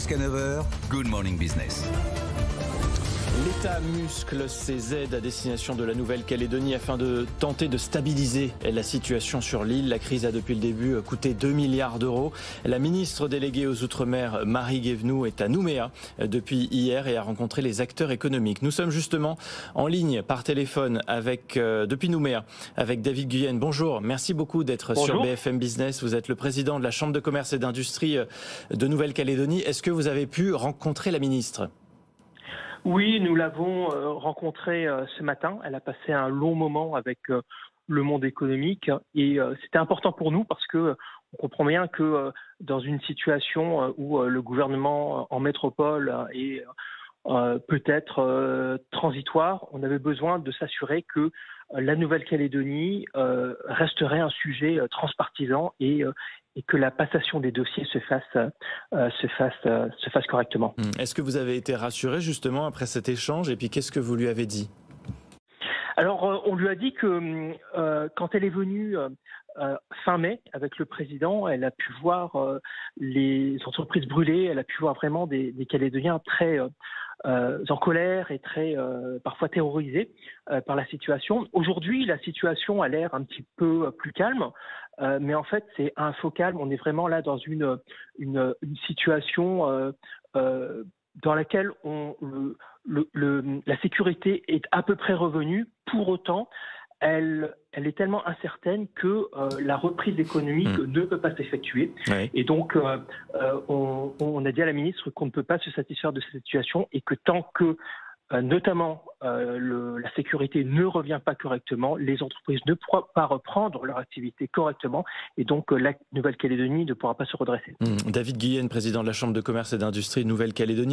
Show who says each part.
Speaker 1: Jusqu'à 9 h, Good Morning Business.
Speaker 2: L'État muscle ses aides à destination de la Nouvelle-Calédonie afin de tenter de stabiliser la situation sur l'île. La crise a depuis le début coûté 2 milliards d'euros. La ministre déléguée aux Outre-mer, Marie Guévenoux, est à Nouméa depuis hier et a rencontré les acteurs économiques. Nous sommes justement en ligne par téléphone depuis Nouméa avec David Guyenne. Bonjour, merci beaucoup d'être sur BFM Business. Vous êtes le président de la Chambre de commerce et d'industrie de Nouvelle-Calédonie. Est-ce que vous avez pu rencontrer la ministre ?
Speaker 3: Oui, nous l'avons rencontrée ce matin. Elle a passé un long moment avec le monde économique et c'était important pour nous parce que on comprend bien que dans une situation où le gouvernement en métropole est peut-être transitoire, on avait besoin de s'assurer que la Nouvelle-Calédonie resterait un sujet transpartisan et que la passation des dossiers se fasse correctement.
Speaker 2: Est-ce que vous avez été rassuré justement après cet échange et puis qu'est-ce que vous lui avez dit ?
Speaker 3: Alors on lui a dit que quand elle est venue fin mai avec le président, elle a pu voir les entreprises brûlées, elle a pu voir vraiment des Calédoniens très en colère et très parfois terrorisés par la situation. Aujourd'hui, la situation a l'air un petit peu plus calme, mais en fait, c'est un faux calme. On est vraiment là dans une situation dans laquelle la sécurité est à peu près revenue. Pour autant, elle est tellement incertaine que la reprise économique ne peut pas s'effectuer. Oui. Et donc, on a dit à la ministre qu'on ne peut pas se satisfaire de cette situation et que tant que, notamment, la sécurité ne revient pas correctement, les entreprises ne pourront pas reprendre leur activité correctement et donc la Nouvelle-Calédonie ne pourra pas se redresser.
Speaker 2: David Guyenne, président de la Chambre de commerce et d'industrie de Nouvelle-Calédonie.